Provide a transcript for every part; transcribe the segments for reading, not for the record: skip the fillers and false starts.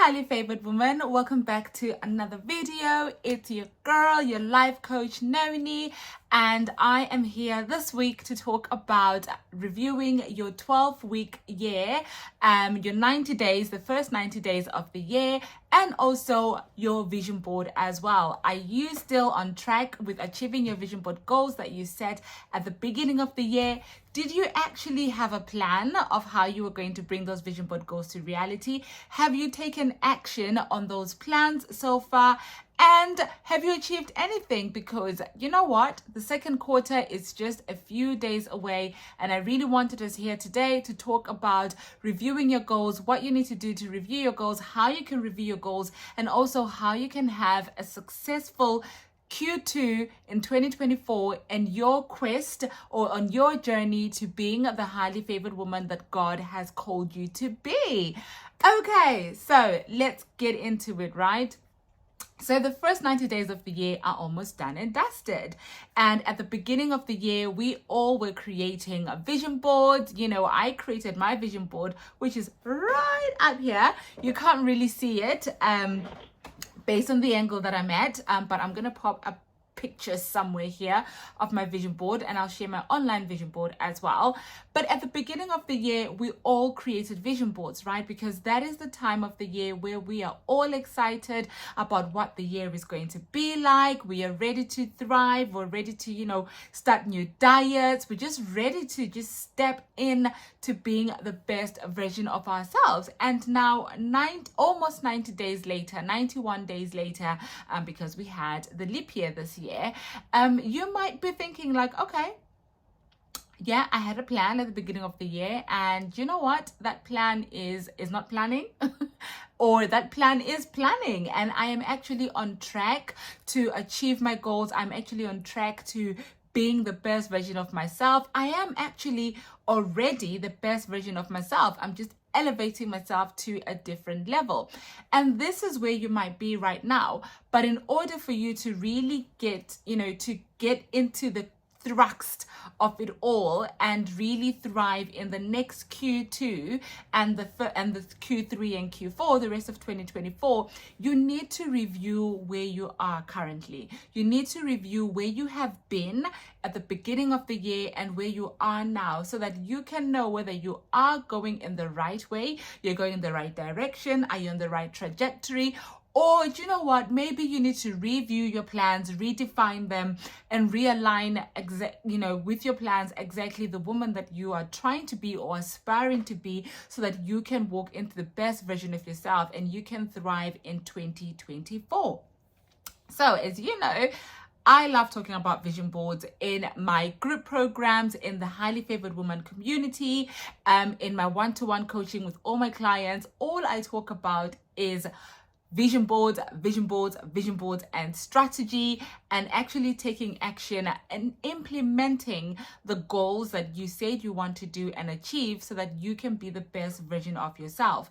highly favored woman, welcome back to another video. It's your girl, your life coach Nonie, and I am here this week to talk about reviewing your 12-week year, your 90 days, the first 90 days of the year, and also your vision board as well. Are you still on track with achieving your vision board goals that you set at the beginning of the year? Did you actually have a plan of how you were going to bring those vision board goals to reality? Have you taken action on those plans so far? And have you achieved anything? Because you know what? The second quarter is just a few days away, and I really wanted us here today to talk about reviewing your goals, what you need to do to review your goals, how you can review your goals, and also how you can have a successful Q2 in 2024 and your quest or on your journey to being the highly favored woman that God has called you to be. Okay, so let's get into it, right? So the first 90 days of the year are almost done and dusted. And at the beginning of the year, we all were creating a vision board. You know, I created my vision board, which is right up here. You can't really see it based on the angle that I'm at, but I'm going to pop a picture somewhere here of my vision board, and I'll share my online vision board as well. But at the beginning of the year, we all created vision boards, right? Because that is the time of the year where we are all excited about what the year is going to be like. We are ready to thrive. We're ready to, you know, start new diets. We're just ready to just step in to being the best version of ourselves. And now almost 90 days later, 91 days later, because we had the leap year this year, you might be thinking like, okay, yeah, I had a plan at the beginning of the year, and you know what? That plan is not planning, or that plan is planning, and I am actually on track to achieve my goals. I'm actually on track to being the best version of myself. I am actually already the best version of myself. I'm just elevating myself to a different level. And this is where you might be right now. But in order for you to really get, to get into the thrust of it all and really thrive in the next Q2 and the Q3 and Q4, the rest of 2024, you need to review where you are currently. You need to review where you have been at the beginning of the year and where you are now, so that you can know whether you are going in the right way, you're going in the right direction, are you on the right trajectory? Or do you know what? Maybe you need to review your plans, redefine them, and realign with your plans exactly the woman that you are trying to be or aspiring to be, so that you can walk into the best version of yourself and you can thrive in 2024. So as you know, I love talking about vision boards in my group programs, in the highly favored woman community, in my one-to-one coaching with all my clients. All I talk about is vision boards, and strategy, and actually taking action and implementing the goals that you said you want to do and achieve, so that you can be the best version of yourself.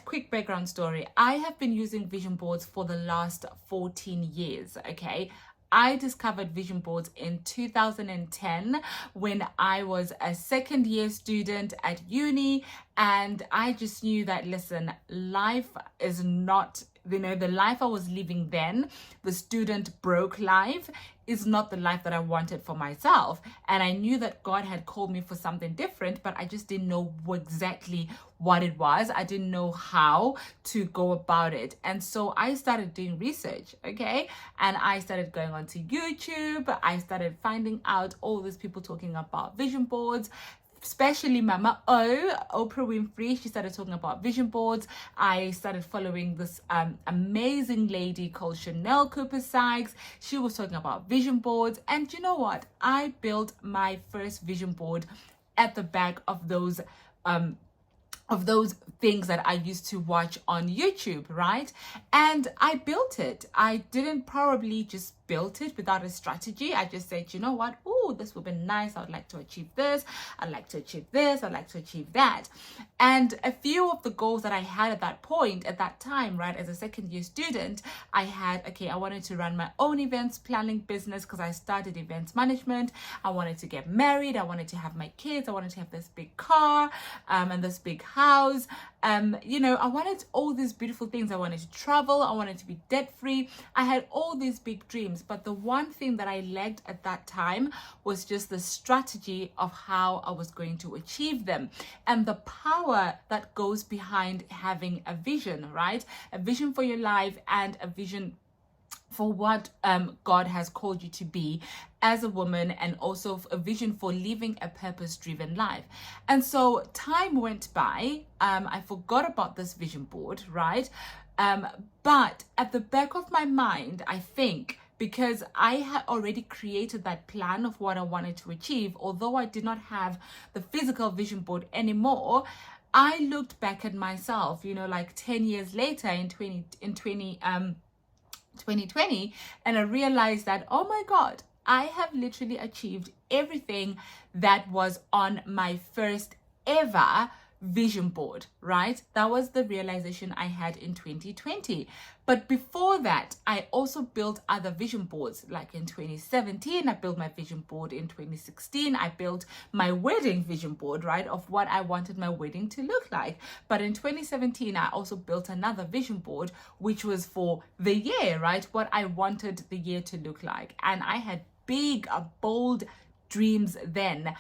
Quick background story. I have been using vision boards for the last 14 years, okay? I discovered vision boards in 2010 when I was a second year student at uni, and I just knew that, listen, life is not, the life I was living then, the student broke life, is not the life that I wanted for myself. And I knew that God had called me for something different, but I just didn't know exactly what it was. I didn't know how to go about it. And so I started doing research, okay? And I started going onto YouTube. I started finding out all these people talking about vision boards, especially Mama Oprah Winfrey. She started talking about vision boards. I started following this amazing lady called Chanel Cooper Sykes. She was talking about vision boards. And you know what? I built my first vision board at the back of those things that I used to watch on YouTube, right? And I built it. I didn't probably just built it without a strategy. I just said, you know what? Oh, this would be nice. I would like to achieve this. I'd like to achieve this. I'd like to achieve that. And a few of the goals that I had at that time, right, as a second year student, I had, okay, I wanted to run my own events planning business because I started events management. I wanted to get married. I wanted to have my kids. I wanted to have this big car and this big house. You know, I wanted all these beautiful things. I wanted to travel. I wanted to be debt free. I had all these big dreams, but the one thing that I lacked at that time was just the strategy of how I was going to achieve them, and the power that goes behind having a vision, right? A vision for your life and a vision for what God has called you to be as a woman, and also a vision for living a purpose-driven life. And so time went by. I forgot about this vision board, right? But at the back of my mind, I think, because I had already created that plan of what I wanted to achieve, although I did not have the physical vision board anymore, I looked back at myself, you know, like 10 years later in 2020, and I realized that, oh my God, I have literally achieved everything that was on my first ever vision board, right? That was the realization I had in 2020. But before that, I also built other vision boards. Like in 2017, I built my vision board. In 2016, I built my wedding vision board, right, of what I wanted my wedding to look like. But in 2017, I also built another vision board, which was for the year, right, what I wanted the year to look like. And I had big, bold dreams then.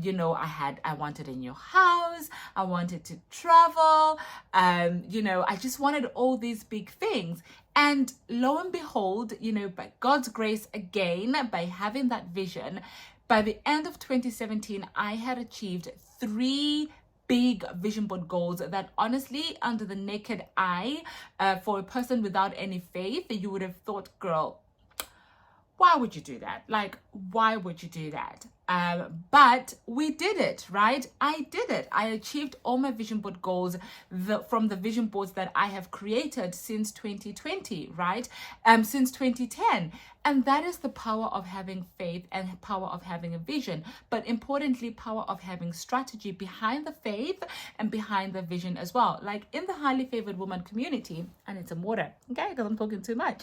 You know, I wanted a new house, I wanted to travel, you know, I just wanted all these big things. And lo and behold, you know, by God's grace again, by having that vision, by the end of 2017, I had achieved 3 big vision board goals that honestly, under the naked eye, for a person without any faith, you would have thought, girl, why would you do that? Like, why would you do that? But we did it, right? I did it. I achieved all my vision board goals from the vision boards that I have created since 2020, right? Since 2010. And that is the power of having faith and power of having a vision. But importantly, power of having strategy behind the faith and behind the vision as well. Like in the highly favored woman community, I need some water, okay? Because I'm talking too much.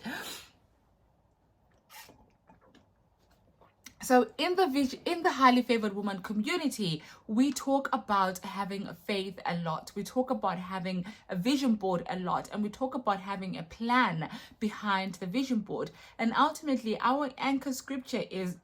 So in the highly favored woman community, we talk about having a faith a lot. We talk about having a vision board a lot, and we talk about having a plan behind the vision board. And ultimately, our anchor scripture is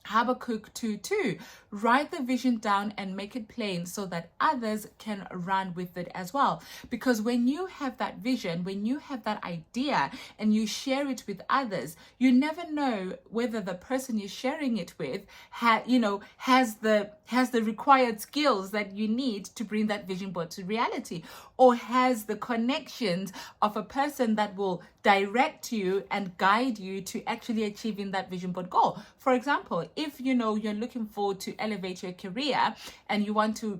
Habakkuk 2:2. Write the vision down and make it plain so that others can run with it as well. Because when you have that vision, when you have that idea and you share it with others, you never know whether the person you're sharing it with has the required skills that you need to bring that vision board to reality, or has the connections of a person that will direct you and guide you to actually achieving that vision board goal. For example, if you're looking forward to elevate your career and you want to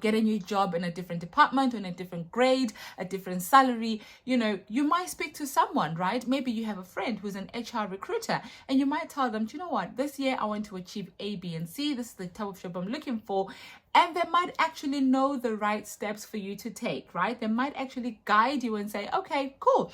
get a new job in a different department, in a different grade, a different salary, you might speak to someone, right? Maybe you have a friend who's an HR recruiter, and you might tell them, do you know what? This year I want to achieve A, B, and C. This is the type of job I'm looking for. And they might actually know the right steps for you to take, right? They might actually guide you and say, okay, cool.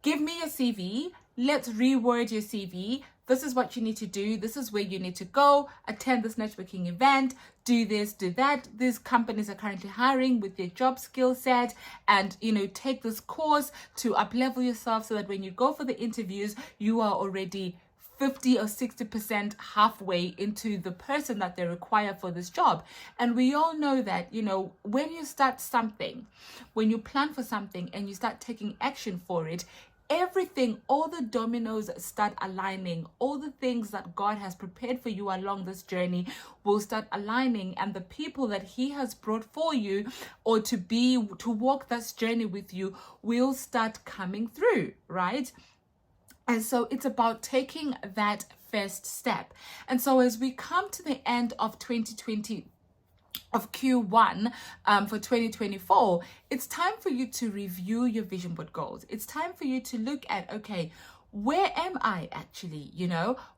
Give me your CV. Let's reword your CV. This is what you need to do. This is where you need to go. Attend this networking event. Do this, do that. These companies are currently hiring with your job skill set, and take this course to up-level yourself so that when you go for the interviews, you are already 50 or 60% halfway into the person that they require for this job. And we all know that, when you start something, when you plan for something and you start taking action for it, everything, all the dominoes start aligning. All the things that God has prepared for you along this journey will start aligning, and the people that He has brought for you or to walk this journey with you will start coming through, right? And so it's about taking that first step. And so as we come to the end of 2020, of Q1 for 2024, it's time for you to review your vision board goals. It's time for you to look at, okay, where am I actually?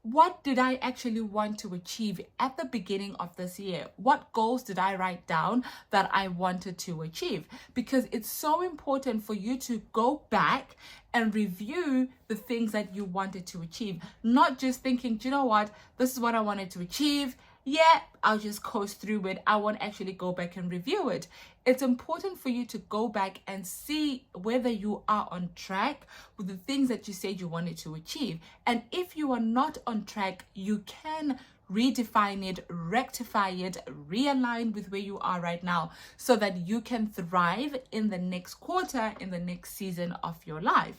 What did I actually want to achieve at the beginning of this year? What goals did I write down that I wanted to achieve? Because it's so important for you to go back and review the things that you wanted to achieve, not just thinking, do you know what, this is what I wanted to achieve, yeah, I'll just coast through it. I won't actually go back and review it. It's important for you to go back and see whether you are on track with the things that you said you wanted to achieve. And if you are not on track, you can redefine it, rectify it, realign with where you are right now so that you can thrive in the next quarter, in the next season of your life.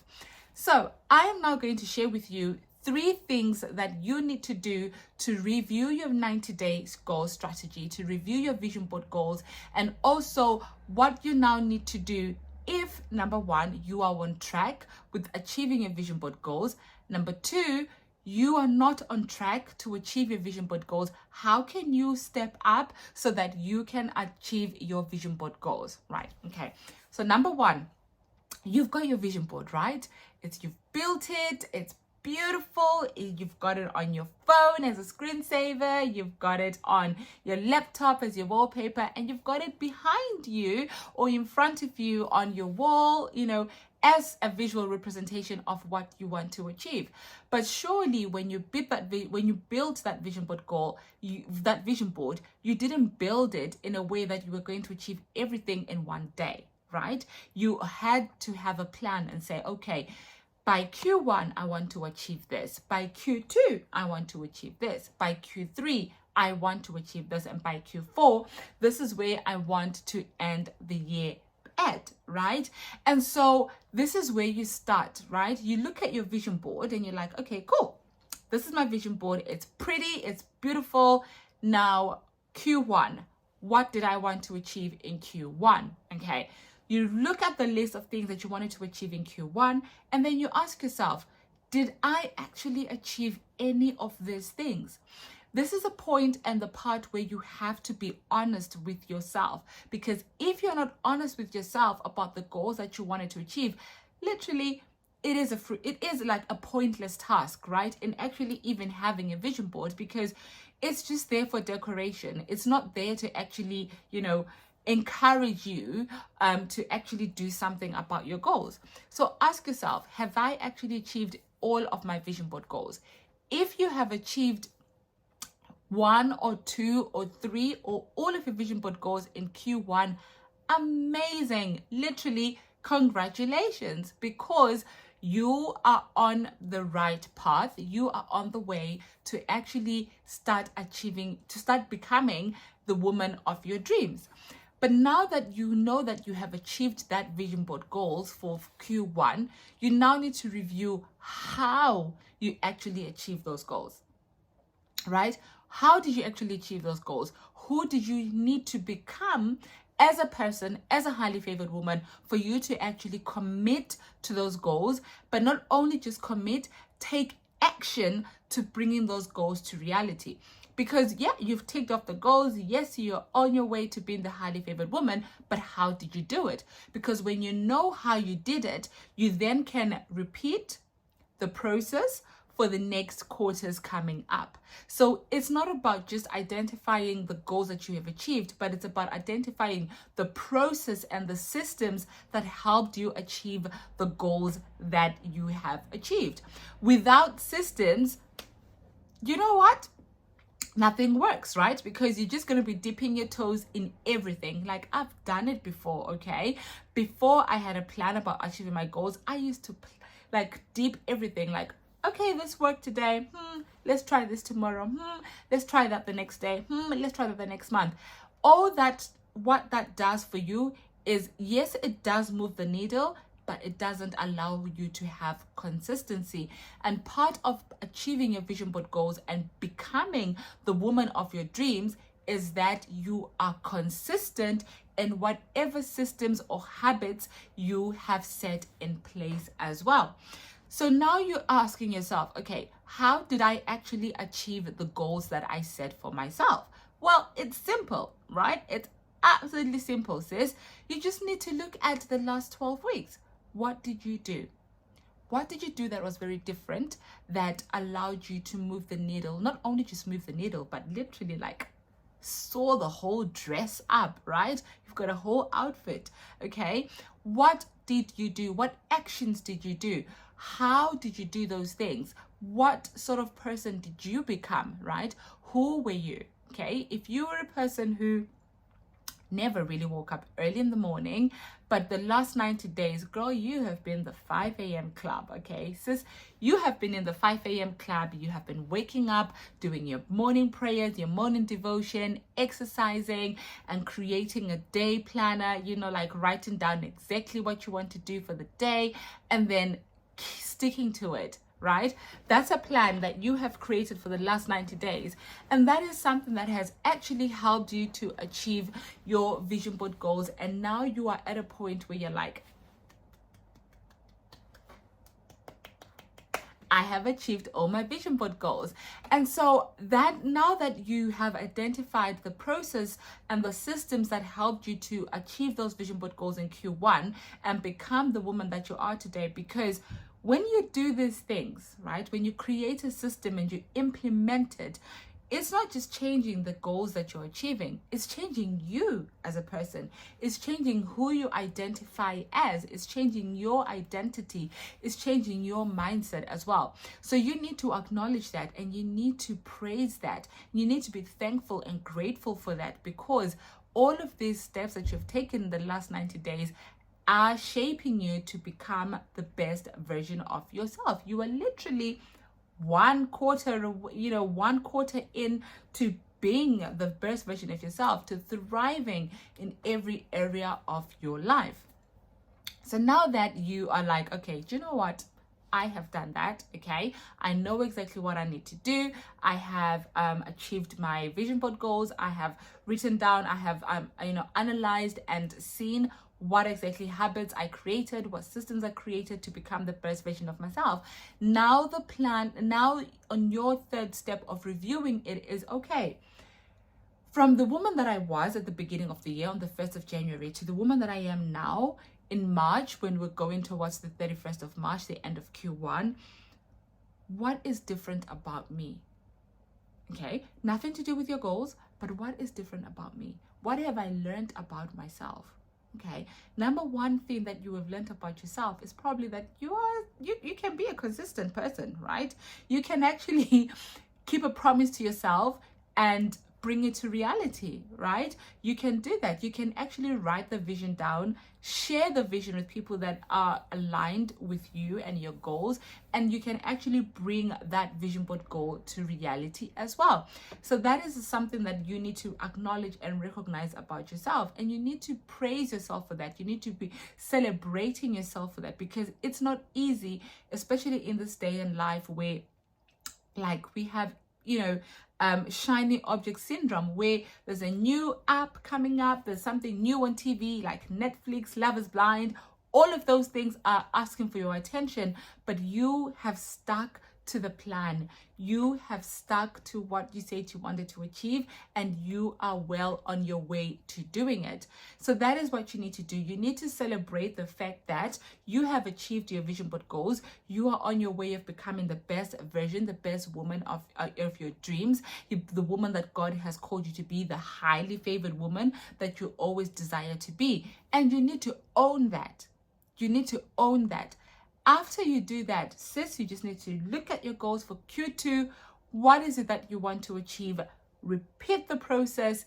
So I am now going to share with you 3 things that you need to do to review your 90-day goal strategy, to review your vision board goals, and also what you now need to do if, number 1, you are on track with achieving your vision board goals. Number 2, you are not on track to achieve your vision board goals. How can you step up so that you can achieve your vision board goals, right? Okay, so number 1, you've got your vision board, right? You've built it, it's beautiful, you've got it on your phone as a screensaver, you've got it on your laptop as your wallpaper, and you've got it behind you or in front of you on your wall, as a visual representation of what you want to achieve. But surely when you built that vision board goal, that vision board, you didn't build it in a way that you were going to achieve everything in one day, right? You had to have a plan and say, okay, by Q1, I want to achieve this. By Q2, I want to achieve this. By Q3, I want to achieve this. And by Q4, this is where I want to end the year at, right? And so this is where you start, right? You look at your vision board and you're like, okay, cool. This is my vision board. It's pretty. It's beautiful. Now, Q1, what did I want to achieve in Q1? Okay. You look at the list of things that you wanted to achieve in Q1, and then you ask yourself, did I actually achieve any of these things? This is a point and the part where you have to be honest with yourself, because if you're not honest with yourself about the goals that you wanted to achieve, literally, it is like a pointless task, right? In actually even having a vision board, because it's just there for decoration. It's not there to actually, encourage you to actually do something about your goals. So ask yourself, have I actually achieved all of my vision board goals? If you have achieved 1 or 2 or 3 or all of your vision board goals in Q1, amazing. Literally, congratulations, because you are on the right path. You are on the way to actually start becoming the woman of your dreams. But now that you know that you have achieved that vision board goals for Q1, you now need to review how you actually achieve those goals, right? How did you actually achieve those goals? Who did you need to become as a person, as a highly favored woman, for you to actually commit to those goals? But not only just commit, take action to bringing those goals to reality. Because yeah, you've ticked off the goals. Yes, you're on your way to being the highly favored woman, but how did you do it? Because when you know how you did it, you then can repeat the process for the next quarters coming up. So it's not about just identifying the goals that you have achieved, but it's about identifying the process and the systems that helped you achieve the goals that you have achieved. Without systems, you know what? Nothing works, right? Because you're just going to be dipping your toes in everything. Like, I've done it before, okay? Before I had a plan about achieving my goals, I used to dip everything. Like, okay, this worked today. Let's try this tomorrow. Let's try that the next day. Let's try that the next month. All that, what that does for you is, yes, it does move the needle, but it doesn't allow you to have consistency. And part of achieving your vision board goals and becoming the woman of your dreams is that you are consistent in whatever systems or habits you have set in place as well. So now you're asking yourself, okay, how did I actually achieve the goals that I set for myself? Well, it's simple, right? It's absolutely simple, sis. You just need to look at the last 12 weeks. What did you do? What did you do that was very different, that allowed you to move the needle? Not only just move the needle, but literally sew the whole dress up, right? You've got a whole outfit, okay? What did you do? What actions did you do? How did you do those things? What sort of person did you become, right? Who were you? Okay, if you were a person who never really woke up early in the morning, but the last 90 days, girl, you have been the 5 a.m. club. Okay, sis, you have been in the 5 a.m. club. You have been waking up, doing your morning prayers, your morning devotion, exercising, and creating a day planner, you know, like writing down exactly what you want to do for the day and then sticking to it. Right? That's a plan that you have created for the last 90 days. And that is something that has actually helped you to achieve your vision board goals. And now you are at a point where you're like, I have achieved all my vision board goals. And so that now that you have identified the process and the systems that helped you to achieve those vision board goals in Q1 and become the woman that you are today, because when you do these things, right, when you create a system and you implement it, it's not just changing the goals that you're achieving, it's changing you as a person. It's changing who you identify as. It's changing your identity. It's changing your mindset as well. So you need to acknowledge that and you need to praise that. You need to be thankful and grateful for that, because all of these steps that you've taken in the last 90 days are shaping you to become the best version of yourself. You are literally one quarter into being the best version of yourself, to thriving in every area of your life. So now that you are like, okay, do you know what? I have done that. Okay, I know exactly what I need to do. I have achieved my vision board goals. I have written down, I have analyzed and seen what exactly habits I created, what systems I created to become the best version of myself. Now the plan, now on your third step of reviewing it is, okay, from the woman that I was at the beginning of the year on the 1st of January to the woman that I am now in March, when we're going towards the 31st of March, the end of Q1, what is different about me? Okay, nothing to do with your goals, but what is different about me? What have I learned about myself? Okay, number one thing that you have learned about yourself is probably that you can be a consistent person, right? You can actually keep a promise to yourself and bring it to reality, right? You can do that. You can actually write the vision down, share the vision with people that are aligned with you and your goals, and you can actually bring that vision board goal to reality as well. So that is something that you need to acknowledge and recognize about yourself, and you need to praise yourself for that. You need to be celebrating yourself for that, because it's not easy, especially in this day and life where, like, we have shiny object syndrome, where there's a new app coming up, there's something new on TV like Netflix, Love is Blind. All of those things are asking for your attention, but you have stuck to the plan. You have stuck to what you said you wanted to achieve, and you are well on your way to doing it. So that is what you need to do. You need to celebrate the fact that you have achieved your vision board goals. You are on your way of becoming the best version, the best woman of your dreams, the woman that God has called you to be, the highly favored woman that you always desire to be. And you need to own that. You need to own that. After you do that, sis, you just need to look at your goals for Q2. What is it that you want to achieve? Repeat the process.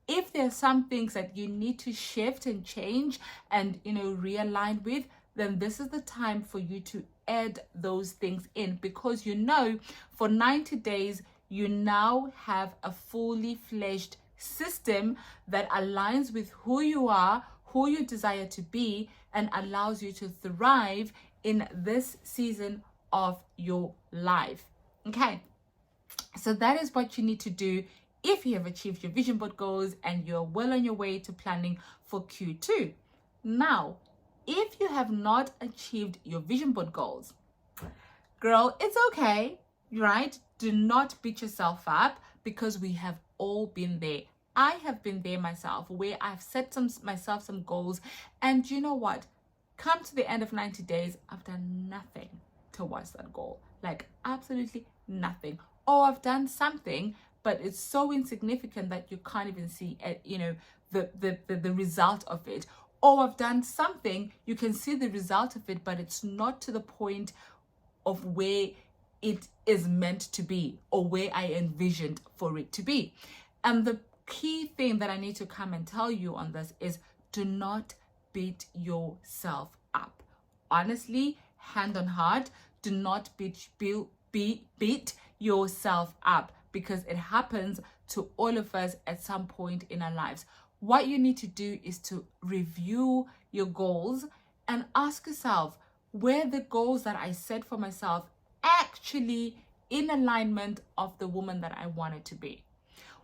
If there are some things that you need to shift and change and, realign with, then this is the time for you to add those things in, because for 90 days, you now have a fully fledged system that aligns with who you are, who you desire to be, and allows you to thrive in this season of your life. Okay, so that is what you need to do if you have achieved your vision board goals and you're well on your way to planning for Q2. Now, if you have not achieved your vision board goals, girl, it's okay, right? Do not beat yourself up, because we have all been there. I have been there myself, where I've set myself some goals, and you know what? Come to the end of 90 days, I've done nothing towards that goal. Like, absolutely nothing. Or I've done something, but it's so insignificant that you can't even see the result of it. Or I've done something, you can see the result of it, but it's not to the point of where it is meant to be or where I envisioned for it to be. And the key thing that I need to come and tell you on this is, do not beat yourself up. Honestly, hand on heart, do not beat yourself up, because it happens to all of us at some point in our lives. What you need to do is to review your goals and ask yourself, were the goals that I set for myself actually in alignment of the woman that I wanted to be?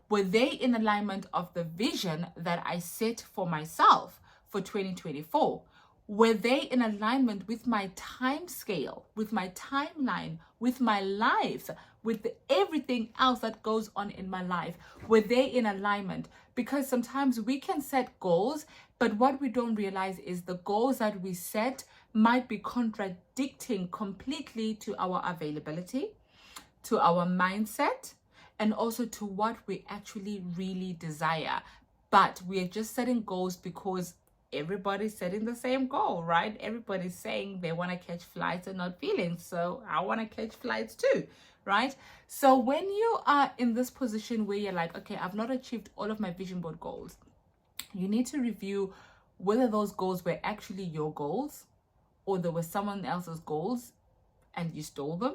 Were they in alignment of the vision that I set for myself for 2024? Were they in alignment with my time scale, with my timeline, with my life, with everything else that goes on in my life? Were they in alignment? Because sometimes we can set goals, but what we don't realize is the goals that we set might be contradicting completely to our availability, to our mindset, and also to what we actually really desire. But we are just setting goals because everybody's setting the same goal, right? Everybody's saying they want to catch flights and not feelings. So I want to catch flights too, right? So when you are in this position where you're like, okay, I've not achieved all of my vision board goals, you need to review whether those goals were actually your goals or they were someone else's goals and you stole them.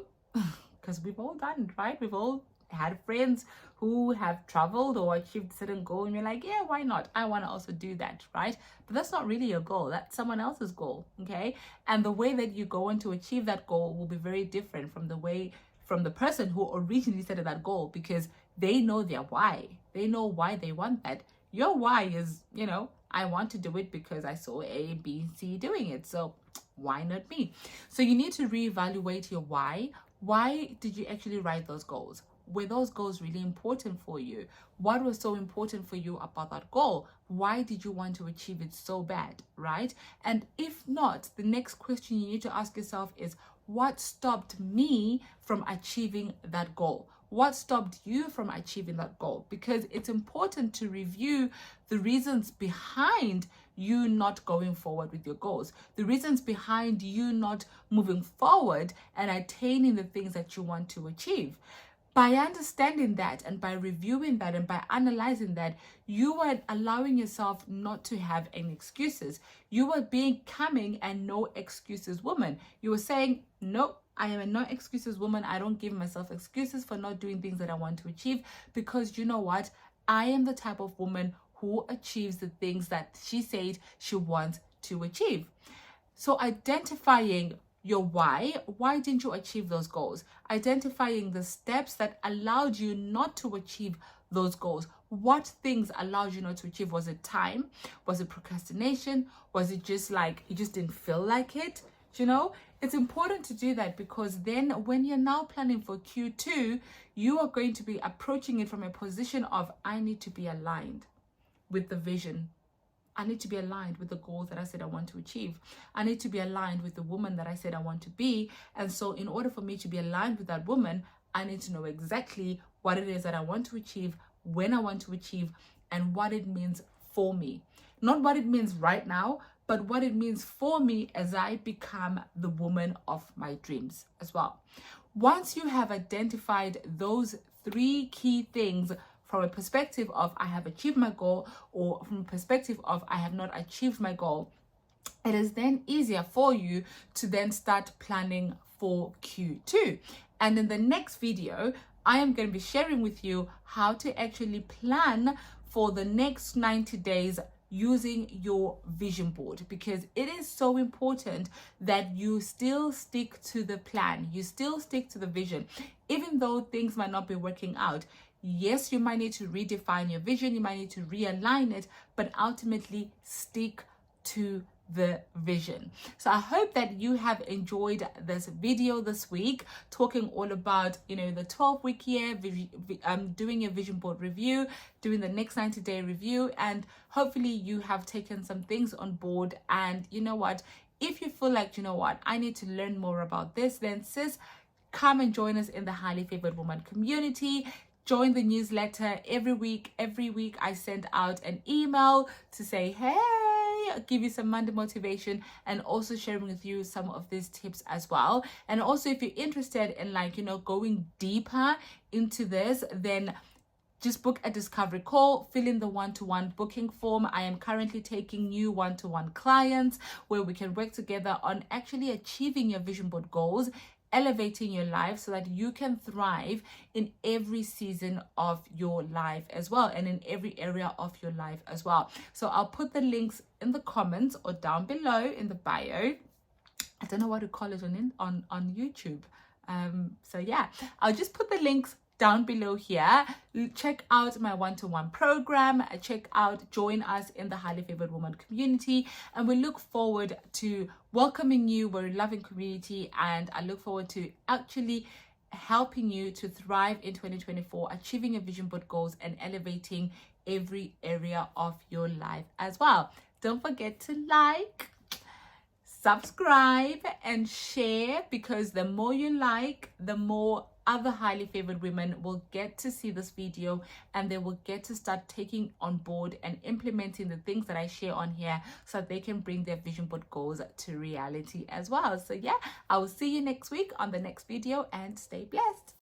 Because we've all done it, right? We've all had friends who have traveled or achieved a certain goal, and you're like, yeah, why not? I want to also do that, right? But that's not really your goal. That's someone else's goal, okay? And the way that you go on to achieve that goal will be very different from the person who originally set that goal, because they know their why. They know why they want that. Your why is, I want to do it because I saw A, B, C doing it. So why not me? So you need to reevaluate your why. Why did you actually write those goals? Were those goals really important for you? What was so important for you about that goal? Why did you want to achieve it so bad, right? And if not, the next question you need to ask yourself is, what stopped me from achieving that goal? What stopped you from achieving that goal? Because it's important to review the reasons behind you not going forward with your goals, the reasons behind you not moving forward and attaining the things that you want to achieve. By understanding that and by reviewing that and by analyzing that, you are allowing yourself not to have any excuses. You are becoming a no excuses woman. You are saying, no, I am a no excuses woman. I don't give myself excuses for not doing things that I want to achieve, because you know what? I am the type of woman who achieves the things that she said she wants to achieve. So identifying your why didn't you achieve those goals? Identifying the steps that allowed you not to achieve those goals. What things allowed you not to achieve? Was it time? Was it procrastination? Was it just like you just didn't feel like it? It's important to do that, because then when you're now planning for Q2, you are going to be approaching it from a position of, I need to be aligned with the vision. I need to be aligned with the goals that I said I want to achieve. I need to be aligned with the woman that I said I want to be. And so in order for me to be aligned with that woman, I need to know exactly what it is that I want to achieve, when I want to achieve, and what it means for me. Not what it means right now, but what it means for me as I become the woman of my dreams as well. Once you have identified those 3 key things, from a perspective of I have achieved my goal, or from a perspective of I have not achieved my goal, it is then easier for you to then start planning for Q2. And in the next video, I am going to be sharing with you how to actually plan for the next 90 days using your vision board, because it is so important that you still stick to the plan, you still stick to the vision, even though things might not be working out. Yes, you might need to redefine your vision, you might need to realign it, but ultimately stick to the vision. So I hope that you have enjoyed this video this week, talking all about, the 12-week year, doing your vision board review, doing the next 90-day review, and hopefully you have taken some things on board. And you know what, if you feel like, I need to learn more about this, then sis, come and join us in the Highly Favored Woman community. Join the newsletter every week. Every week I send out an email to say, hey, give you some Monday motivation, and also sharing with you some of these tips as well. And also, if you're interested in going deeper into this, then just book a discovery call, fill in the one-to-one booking form. I am currently taking new one-to-one clients where we can work together on actually achieving your vision board goals, elevating your life so that you can thrive in every season of your life as well, and in every area of your life as well. So I'll put the links in the comments or down below in the bio. I don't know what to call it on YouTube. So yeah, I'll just put the links down below here. Check out my one-to-one program, join us in the Highly Favored Woman community, and we look forward to welcoming you. We're a loving community, and I look forward to actually helping you to thrive in 2024, achieving your vision board goals and elevating every area of your life as well. Don't forget to like, subscribe and share, because the more you like, the more other highly favored women will get to see this video, and they will get to start taking on board and implementing the things that I share on here so that they can bring their vision board goals to reality as well. So yeah, I will see you next week on the next video, and stay blessed.